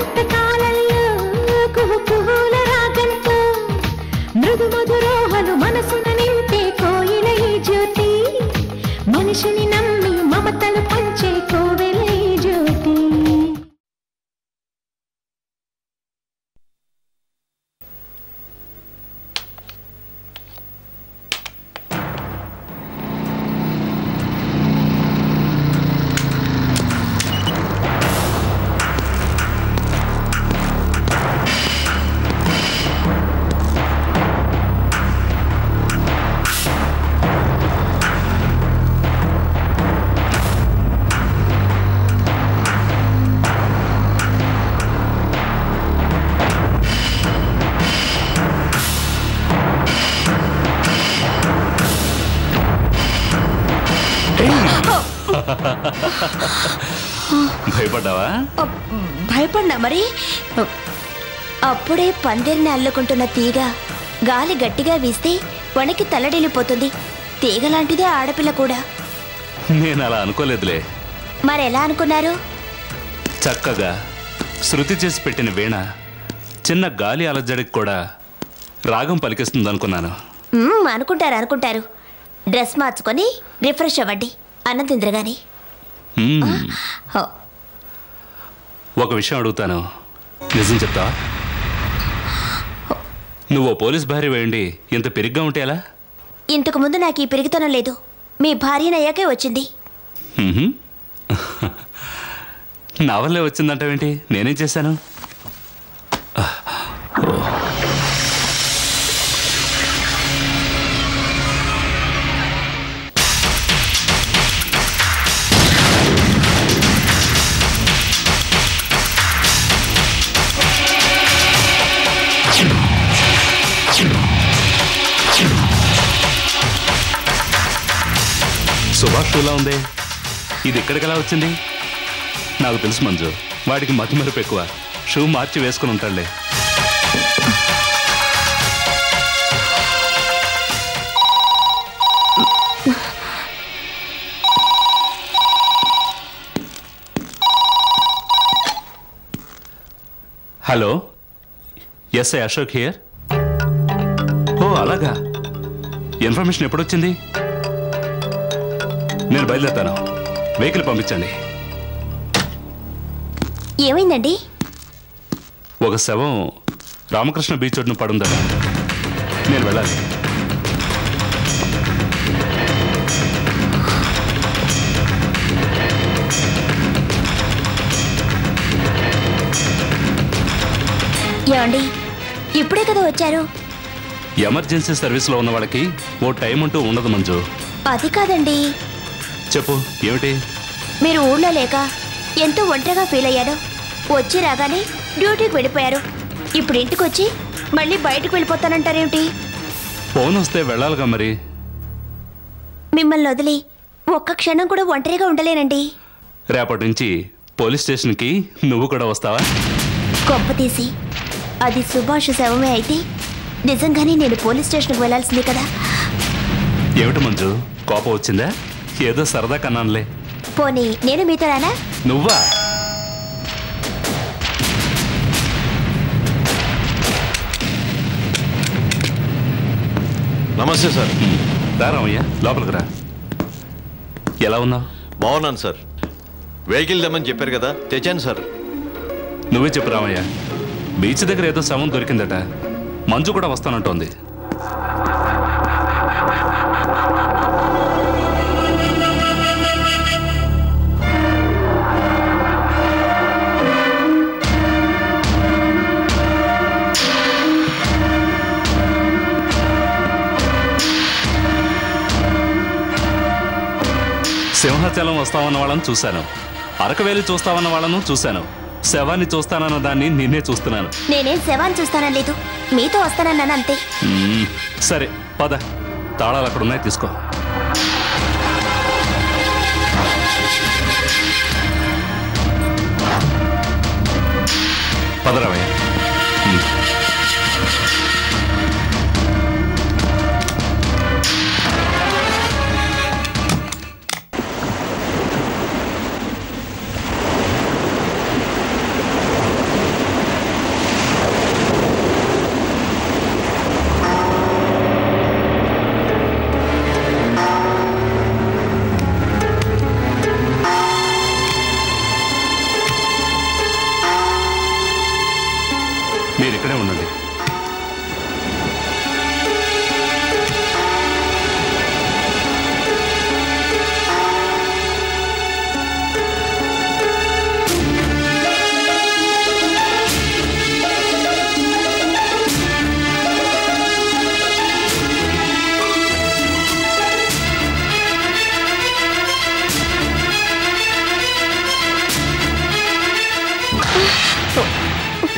వసంత కాలంలో కుహు కుహుల రాగంతో మృదు మధురోహలు మనసున నింపే కోయిల ఈ జ్యోతి మనిషిని నమ్మి మమతలు పంచే కోవెల ఈ జ్యోతి. భయపడ్డావా? భయపడినా మరి. అప్పుడే పందిరిని అల్లుకుంటున్న తీగ గాలి గట్టిగా వీస్తే వణికి తల్లడిల్లిపోతుంది. తీగలాంటిదే ఆడపిల్ల కూడా. నేను అలా అనుకోలేదులే. మరెలా అనుకున్నారు? చక్కగా శృతి చేసి పెట్టిన వీణ చిన్న గాలి అలజడికి కూడా రాగం పలికిస్తుంది అనుకున్నాను. అనుకుంటారు. డ్రెస్ మార్చుకొని రిఫ్రెష్ అవ్వండి, అన్నం తిందరగాని. ఒక విషయం అడుగుతాను, నిజం చెప్తావా? నువ్వు పోలీస్ భార్య వేయండి ఇంత పెరిగ్గా ఉంటే ఎలా? ఇంతకు ముందు నాకు ఈ పెరిగితనం లేదు. మీ భార్యనయ్యాకే వచ్చింది. నా వల్లే వచ్చిందంటావేంటి? నేనేం చేశాను? సుభాష్ షూలా ఉంది, ఇది ఇక్కడికి ఎలా వచ్చింది? నాకు తెలుసు మంజు, వాడికి మతిమరుపు ఎక్కువ. షూ మార్చి వేసుకుని ఉంటాడులే. Hello, SI Ashok here. ఓ అలాగా, ఇన్ఫర్మేషన్ ఎప్పుడొచ్చింది? నేను బయలుదేరుతాను, వెహికల్ పంపించండి. ఏమైందండి? ఒక శవం రామకృష్ణ బీచ్ ఒడ్డున పడుందా, నేను వెళ్ళాలి. ఏమండి, ఇప్పుడే కదా వచ్చారు? ఎమర్జెన్సీ సర్వీస్లో ఉన్న వాళ్ళకి ఓ టైం అంటూ ఉండదు మంజు. అది కాదండి. చెప్పు, ఏమిటి? మీరు ఊళ్ళో లేక ఎంతో ఒంటరిగా ఫీల్ అయ్యారు. వచ్చి రాగానే డ్యూటీకి వెళ్ళిపోయారు. ఇప్పుడు ఇంటికి వచ్చి మళ్ళీ బయటకు వెళ్ళిపోతానంటారేమిటి? ఫోన్ వస్తే వెళ్ళాలిగా మరి. మిమ్మల్ని వదిలి ఒక్క క్షణం కూడా ఒంటరిగా ఉండలేనండి. రేపటి నుంచి పోలీస్ స్టేషన్కి నువ్వు కూడా వస్తావా? కొంప తీసి అది సుభాష్ శవమే అయితే నిజంగానే నేను పోలీస్ స్టేషన్కి వెళ్ళాల్సిందే కదా. ఏమిటి మంజు, కోపం వచ్చిందా? ఏదో సరదా కన్నానులే. పోనీ నేను మీతో రానా? నువ్వా? నమస్తే సార్. రా రామయ్య, లోపలికి రా. ఎలా ఉన్నావు? బాగున్నాను సార్. వెహికల్ తెమ్మని చెప్పారు కదా, తెచ్చాను సార్. నువ్వే చెప్పు రామయ్య, బీచ్ దగ్గర ఏదో శవం దొరికిందట, మంజు కూడా వస్తానంటోంది. సింహాచలం వస్తామన్న వాళ్ళని చూశాను, అరకవేలి చూస్తామన్న వాళ్ళను చూశాను, శవాన్ని చూస్తానన్న దాన్ని నిన్నే చూస్తున్నాను. నేనేం శవాన్ని చూస్తానని లేదు, మీతో వస్తానన్నాను అంతే. సరే పద, తాళాలు అక్కడ ఉన్నాయి, తీసుకో. పదరావయ్య.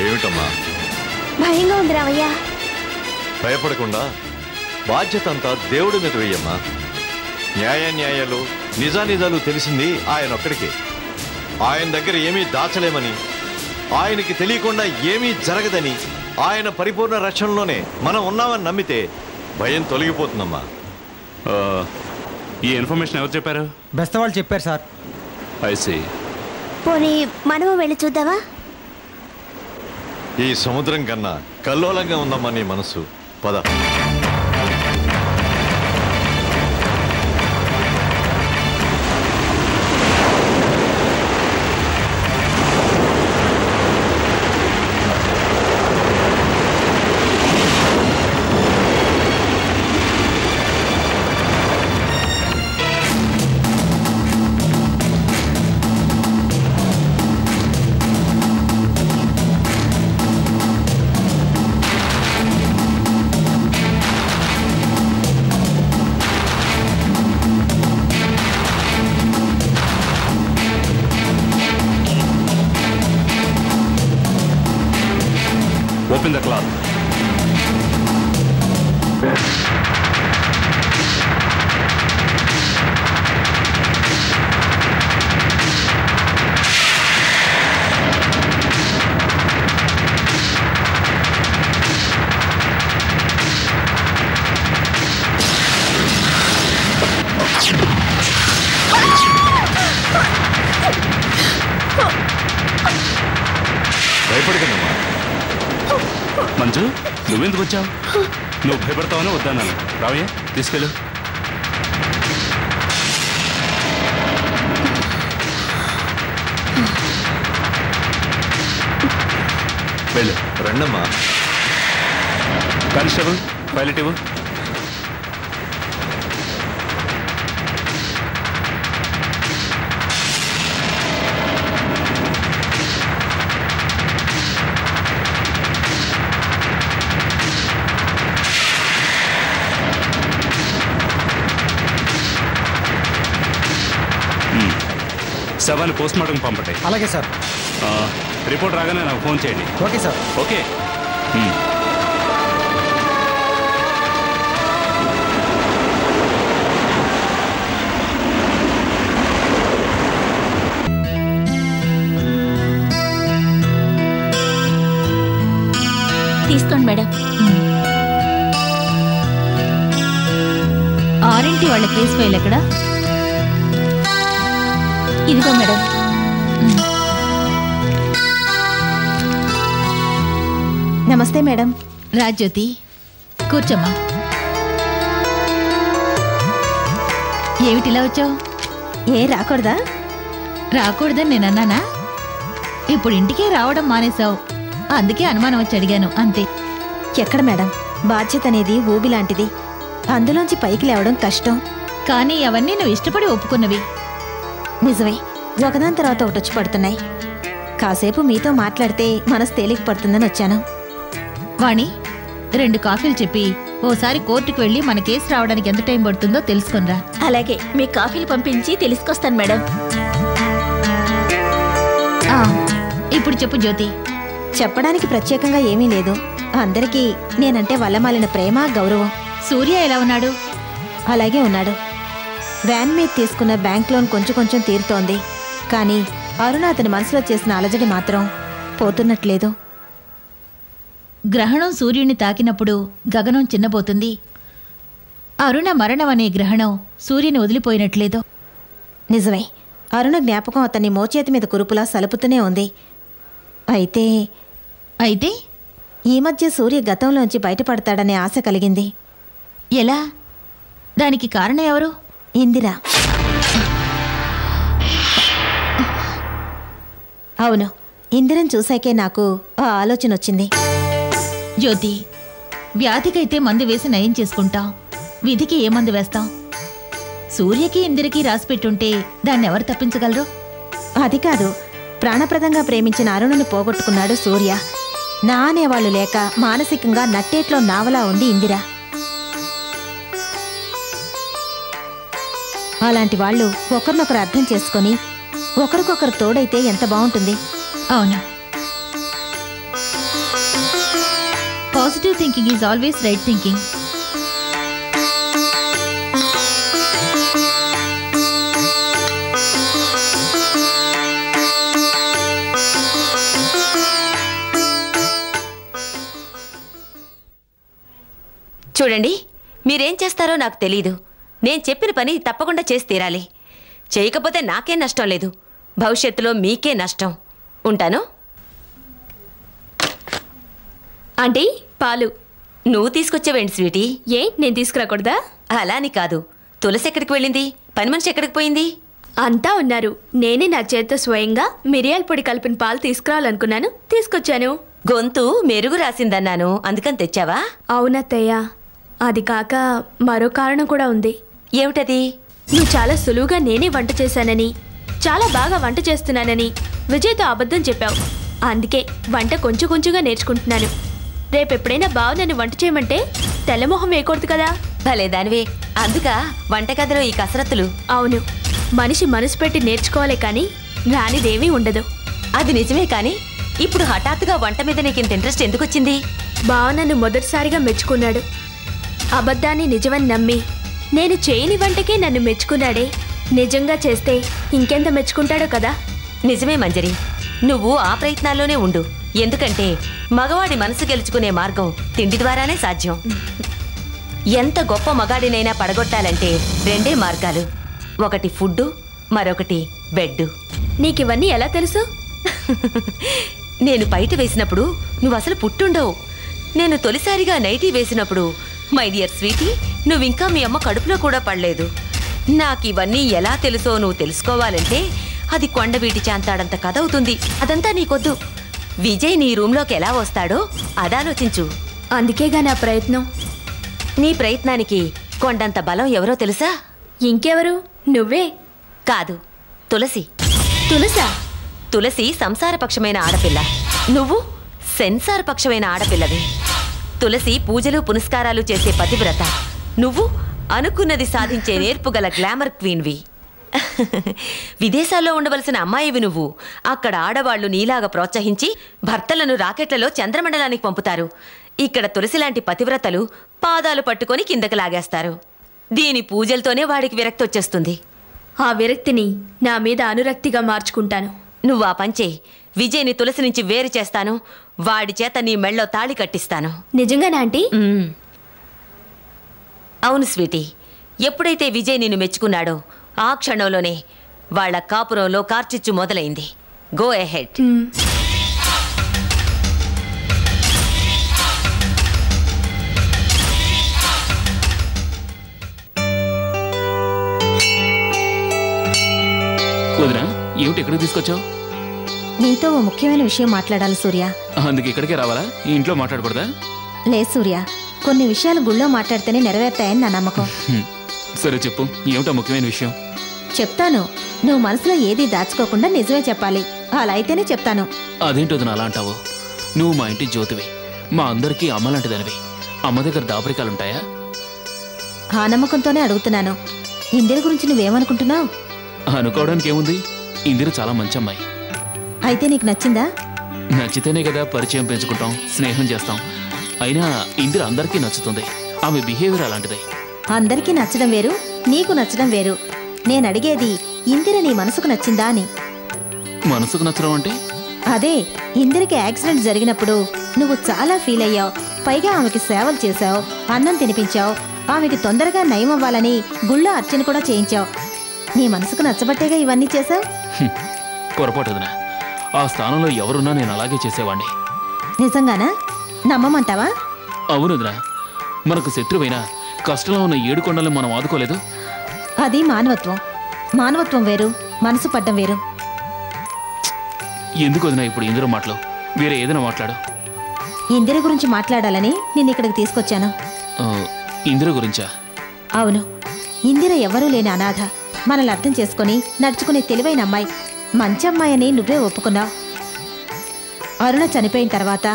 ఏమిటమ్మా? భయంగా ఉంది రావయ్య. భయపడకుండా బాధ్యత అంతా దేవుడి మీద వేయమ్మా. న్యాయాలు నిజానిజాలు తెలిసింది ఆయన ఒక్కడికే. ఆయన దగ్గర ఏమీ దాచలేమని, ఆయనకి తెలియకుండా ఏమీ జరగదని, ఆయన పరిపూర్ణ రక్షణలోనే మనం ఉన్నామని నమ్మితే భయం తొలగిపోతుందమ్మా. ఈ ఇన్ఫర్మేషన్ ఎవరు చెప్పారు? బెస్త వాళ్ళు చెప్పారు సార్. ఐసి. పోనీ మనము వెళ్ళి చూద్దామా? ఈ సముద్రం కన్నా కల్లోలంగా ఉందమ్మా నీ మనసు. పద. Open the cloth. భయపడకమ్మా. మంజు, నువ్వెందుకు వచ్చావు? నువ్వు భయపడతావని వద్దన్నాను. రావయ్య, తీసుకెళ్ళు. వెళ్ళు. రండమ్మా. కానిస్టేబుల్, పైలట్ ఇవ్వు. శవాన్ని పోస్ట్ మార్టం పంపండి. అలాగే సార్. రిపోర్ట్ రాగానే నాకు ఫోన్ చేయండి. Okay sir. ఓకే. తీసుకోండి మేడం. 6 వాళ్ళ కేసు ఫైల్ ఎక్కడ? ఇదిగో మేడం. నమస్తే మేడం. రాజ్యోతి, కూర్చోమ్మా. ఏమిటిలా వచ్చావు? ఏ రాకూడదా? రాకూడదని నేను అన్నానా? ఇప్పుడు ఇంటికే రావడం మానేశావు, అందుకే అనుమానం వచ్చి అడిగాను అంతే. ఎక్కడ మేడం, బాధ్యత అనేది ఊబి లాంటిది, అందులోంచి పైకి లేవడం కష్టం. కానీ అవన్నీ నువ్వు ఇష్టపడి ఒప్పుకున్నవి. నిజమే, ఒకదాని తర్వాత ఒకటి వచ్చి పడుతున్నాయి. కాసేపు మీతో మాట్లాడితే మనసు తేలిక పడుతుందని వచ్చాను. వాణి, 2 కాఫీలు చెప్పి ఓసారి కోర్టుకు వెళ్ళి మన కేసు రావడానికి ఎంత టైం పడుతుందో తెలుసుకునిరా. అలాగే, మీ కాఫీలు పంపించి తెలుసుకొస్తాను మేడం. ఇప్పుడు చెప్పు జ్యోతి. చెప్పడానికి ప్రత్యేకంగా ఏమీ లేదు. అందరికీ నేనంటే వల్లమాలిన ప్రేమ, గౌరవం. సూర్య ఎలా ఉన్నాడు? అలాగే ఉన్నాడు. వ్యాన్ మీద తీసుకున్న బ్యాంక్ లోన్ కొంచెం కొంచెం తీరుతోంది. కానీ అరుణ అతని మనసులో చేసిన అలజడి మాత్రం పోతున్నట్లేదు. గ్రహణం సూర్యుని తాకినప్పుడు గగనం చిన్నబోతుంది. అరుణ మరణం అనే గ్రహణం సూర్యుని వదిలిపోయినట్లేదో. నిజమే, అరుణ జ్ఞాపకం అతన్ని మోచేతి మీద కురుపులా సలుపుతూనే ఉంది. అయితే అయితే ఈ మధ్య సూర్య గతంలోంచి బయటపడతాడనే ఆశ కలిగింది. ఎలా? దానికి కారణం ఎవరు? ఇందిరా. అవును, ఇందిరని చూశాకే నాకు ఆ ఆలోచన వచ్చింది. జ్యోతి, వ్యాధికైతే మందు వేసి నయం చేసుకుంటాం, విధికి ఏ మందు వేస్తాం? సూర్యకి ఇందిరకి రాసిపెట్టుంటే దాన్ని ఎవరు తప్పించగలరు? అది కాదు, ప్రాణప్రదంగా ప్రేమించిన అరుణుని పోగొట్టుకున్నాడు సూర్య. నా అనేవాళ్లు లేక మానసికంగా నట్టేట్లో నావలా ఉంది ఇందిర. అలాంటి వాళ్ళు ఒకరినొకరు అర్థం చేసుకొని ఒకరికొకరు తోడైతే ఎంత బాగుంటుంది. అవును, positive thinking is always right thinking. చూడండి, మీరేం చేస్తారో నాకు తెలీదు. నేను చెప్పిన పని తప్పకుండా చేసి తీరాలి. చేయకపోతే నాకేం నష్టం లేదు, భవిష్యత్తులో మీకే నష్టం. ఉంటాను. ఆంటీ, పాలు. నువ్వు తీసుకొచ్చావేంటి స్వీటీ? ఏ, నేను తీసుకురాకూడదా? అలా అని కాదు. తులసి ఎక్కడికి వెళ్ళింది? పని మనిషి ఎక్కడికి పోయింది? అంతా ఉన్నారు. నేనే నా చేత్తో స్వయంగా మిరియాల పొడి కలిపిన పాలు తీసుకురావాలనుకున్నాను, తీసుకొచ్చాను. గొంతు మెరుగు రాసిందన్నాను, అందుకని తెచ్చావా? అవునత్తయ్య, అది కాక మరో కారణం కూడా ఉంది. ఏమిటది? నువ్వు చాలా సులువుగా నేనే వంట చేశానని, చాలా బాగా వంట చేస్తున్నానని విజయ్తో అబద్ధం చెప్పావు. అందుకే వంట కొంచెం కొంచెంగా నేర్చుకుంటున్నాను. రేపెప్పుడైనా బావ నన్ను వంట చేయమంటే తెల్లమొహం వేయకూడదు కదా. భలే దానివే. అందుకా వంటగదిలో ఈ కసరత్తులు? అవును, మనిషి మనసు పెట్టి నేర్చుకోవాలి కానీ రానిదేమీ ఉండదు. అది నిజమే, కానీ ఇప్పుడు హఠాత్తుగా వంట మీద నీకు ఇంత ఇంట్రెస్ట్ ఎందుకు వచ్చింది? బావ నన్ను మొదటిసారిగా మెచ్చుకున్నాడు. అబద్ధాన్ని నిజమని నమ్మి నేను చేయని వంటకే నన్ను మెచ్చుకున్నాడే. నిజంగా చేస్తే ఇంకెంత మెచ్చుకుంటాడో కదా. నిజమే మంజరి, నువ్వు ఆ ప్రయత్నాల్లోనే ఉండు. ఎందుకంటే మగవాడి మనసు గెలుచుకునే మార్గం తిండి ద్వారానే సాధ్యం. ఎంత గొప్ప మగాడినైనా పడగొట్టాలంటే రెండే మార్గాలు, ఒకటి ఫుడ్డు, మరొకటి బెడ్డు. నీకివన్నీ ఎలా తెలుసు? నేను బయట వేసినప్పుడు నువ్వు అసలు పుట్టుండవు. నేను తొలిసారిగా నైటీ వేసినప్పుడు మై డియర్ స్వీటీ, నువ్వింకా మీ అమ్మ కడుపులో కూడా పడలేదు. నాకివన్నీ ఎలా తెలుసో నువ్వు తెలుసుకోవాలంటే అది కొండవీటి చాంతాడంత కథ అవుతుంది. అదంతా నీకొద్దు. విజయ్ నీ రూంలోకి ఎలా వస్తాడో అదాలోచించు. అందుకేగా నా ప్రయత్నం. నీ ప్రయత్నానికి కొండంత బలం ఎవరో తెలుసా? ఇంకెవరు? నువ్వే. కాదు, తులసి. తులసా? తులసి సంసారపక్షమైన ఆడపిల్ల, నువ్వు సెన్సారపక్షమైన ఆడపిల్లవి. తులసి పూజలు పునస్కారాలు చేసే పతివ్రత, నువ్వు అనుకున్నది సాధించే నేర్పుగల గ్లామర్ క్వీన్వి. విదేశాల్లో ఉండవలసిన అమ్మాయివి నువ్వు. అక్కడ ఆడవాళ్లు నీలాగా ప్రోత్సహించి భర్తలను రాకెట్లలో చంద్రమండలానికి పంపుతారు. ఇక్కడ తులసి లాంటి పతివ్రతలు పాదాలు పట్టుకొని కిందకి లాగేస్తారు. దీని పూజలతోనే వాడికి విరక్తి వచ్చేస్తుంది. ఆ విరక్తిని నా మీద అనురక్తిగా మార్చుకుంటాను. నువ్వు ఆ పంచే. విజయ్ని తులసి నుంచి వేరు చేస్తాను. వాడి చేత నీ మెళ్ళో తాళి కట్టిస్తాను. నిజంగానా ఆంటీ? అవును స్వీటీ. ఎప్పుడైతే విజయ్ నిన్ను మెచ్చుకున్నాడో ఆ క్షణంలోనే వాళ్ల కాపురంలో కార్చిచ్చు మొదలైంది. Go ahead. వదినా, ఏమిటి ఎక్కడికి తీసుకొచ్చావు? నీతో ఓ ముఖ్యమైన విషయం మాట్లాడాలి సూర్య. అందుకు ఇక్కడికే రావాలా? ఈ ఇంట్లో మాట్లాడకూడదా? లేదు సూర్య, కొన్ని విషయాలు గుళ్ళో మాట్లాడితేనే నెరవేరుతాయని నా నమ్మకం. సరే చెప్పు, ఏమిటో ముఖ్యమైన విషయం? చెప్తాను. నువ్వు మనసులో ఏది దాచుకోకుండా నిజమే చెప్పాలి. అలా అయితేనే చెప్తాను. అదేంటో అలా అంటావు? నువ్వు మా ఇంటి జ్యోతివి, మా అందరికీ అమ్మ లాంటిదనివి. అమ్మ దగ్గర దాపరికాలుంటాయా? ఆ నమ్మకంతోనే అడుగుతున్నాను. ఇందిర గురించి నువ్వేమనుకుంటున్నావు? అనుకోవడానికి ఏముంది, ఇందిర చాలా మంచి అమ్మాయి. అయితే నీకు నచ్చిందా? నచ్చితేనే కదా పరిచయం పెంచుకుంటాం, స్నేహం చేస్తాం. అయినా ఇందిర అందరికీ నచ్చుతుంది. ఆమె బిహేవియర్ అలాంటిదే. అందరికీ నచ్చడం వేరు, నీకు నచ్చడం వేరు. నేను అడిగేది ఇందిర నీ మనసుకు నచ్చిందా అని. మనసుకు నచ్చడం అంటే? అదే, ఇందిరకి యాక్సిడెంట్ జరిగినప్పుడు నువ్వు చాలా ఫీల్ అయ్యావు. పైగా ఆమెకి సేవలు చేశావు, అన్నం తినిపించావు, ఆమెకి తొందరగా నయమవ్వాలని గుళ్ళో అర్చన కూడా చేయించావు. నీ మనసుకు నచ్చబట్టేగా ఇవన్నీ చేశావు. పొరపాటుదినా, ఆ స్థానంలో ఎవరున్నా నేను అలాగే చేసేవాణ్ణి. నిజంగానా? నమ్మమంటావా? అవునుదినా, మనకు శత్రువైనా కష్టంలో ఉన్న 7 కొండలను మనం ఆదుకోలేదు. అది మానవత్వం. మానవత్వం వేరు, మనసు పడ్డం వేరు. ఎందుకు వదినా ఇప్పుడు ఇందిర మాటలు? వేరే ఏదైనా మాట్లాడు. ఇందిర గురించి మాట్లాడాలని నిన్ను ఇక్కడికి తీసుకొచ్చాను. ఇందిర గురించా? అవును, ఇందిర ఎవరూ లేని అనాథ. మనల్ని అర్థం చేసుకుని నడుచుకునే తెలివైన అమ్మాయి. మంచి అమ్మాయిని నువ్వే ఒప్పుకున్నావు. అరుణ చనిపోయిన తర్వాత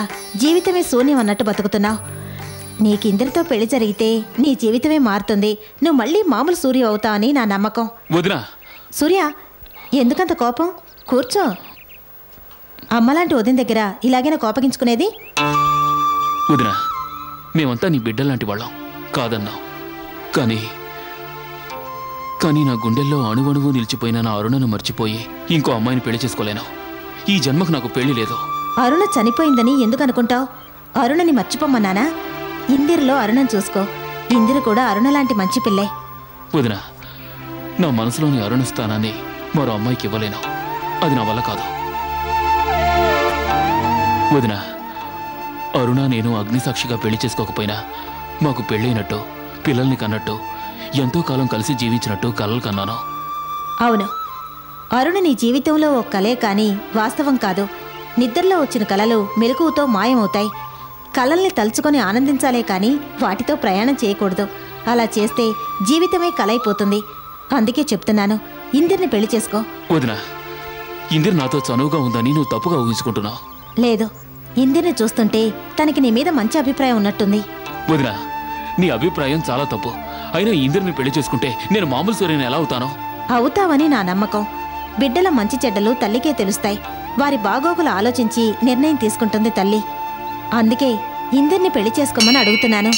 జీవితమే శూన్యం అన్నట్టు బతుకుతున్నావు. నీకు ఇందిరతో పెళ్లి జరిగితే నీ జీవితమే మారుతుంది. నువ్వు మళ్ళీ మామూలు సూర్య అవుతావని నా నమ్మకం. వదినా. సూర్య, ఎందుకంత కోపం? కూర్చో. అమ్మలాంటి వదిన దగ్గర ఇలాగైనా కోపగించుకునేది? వదినా, మేమంతా నీ బిడ్డలాంటి వాళ్ళం కాదన్నావు. కానీ నా గుండెల్లో అణువణువు నిలిచిపోయిన నా అరుణను మర్చిపోయి ఇంకో అమ్మాయిని పెళ్లి చేసుకోలేను. ఈ జన్మకు నాకు పెళ్లి లేదు. అరుణ చనిపోయిందని ఎందుకు అనుకుంటావు? అరుణని మర్చిపోమన్నానా? ఇందిరలో అరుణను చూసుకో. ఇందిర కూడా అరుణ లాంటి మంచి పిల్లే. వదిన, నా మనసులోని అరుణ స్థానాన్ని మరో అమ్మాయికి ఇవ్వలేను. అది నా వల్ల కాదు. వదిన, అరుణ నేను అగ్నిసాక్షిగా పెళ్లి చేసుకోకపోయినా మాకు పెళ్ళైనట్టు, పిల్లల్ని కన్నట్టు, ఎంతో కాలం కలిసి జీవించినట్టు కలలు కన్నాను. అవును, అరుణ నీ జీవితంలో ఓ కలే కాని వాస్తవం కాదు. నిద్రలో వచ్చిన కలలు మెలకువతో మాయమవుతాయి. కలల్ని తలుచుకొని ఆనందించాలే కాని వాటితో ప్రయాణం చేయకూడదు. అలా చేస్తే జీవితమే కలైపోతుంది. అందుకే చెప్తున్నాను, ఇందిర్ని పెళ్లి చేసుకో. వదిన, ఇందిర నాతో చనువుగా ఉందని నువ్వు తప్పుగా ఊహించుకుంటున్నావు. లేదు, ఇందిర్ని చూస్తుంటే తనకి నీ మీద మంచి అభిప్రాయం ఉన్నట్టుంది. వదిన, నీ అభిప్రాయం చాలా తప్పు. అయినా ఇందిరని పెళ్లి చేసుకుంటే నేను మామూలు సూర్యని ఎలా అవుతానో? అవుతావని నా నమ్మకం. బిడ్డల మంచి చెడ్డలు తల్లికే తెలుస్తాయి. వారి బాగోగులు ఆలోచించి నిర్ణయం తీసుకుంటుంది తల్లి. అందుకే ఇందిర్ని పెళ్లి చేసుకోమని అడుగుతున్నాను.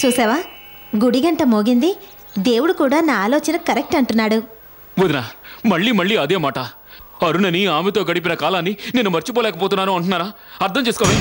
చూసావా, గుడిగంట మోగింది. దేవుడు కూడా నా ఆలోచన కరెక్ట్ అంటున్నాడు. వదిన, మళ్ళీ మళ్ళీ అదే మాట. అరుణని ఆమెతో గడిపిన కాలాన్ని నేను మర్చిపోలేకపోతున్నాను అంటున్నారా? అర్థం చేసుకోవే.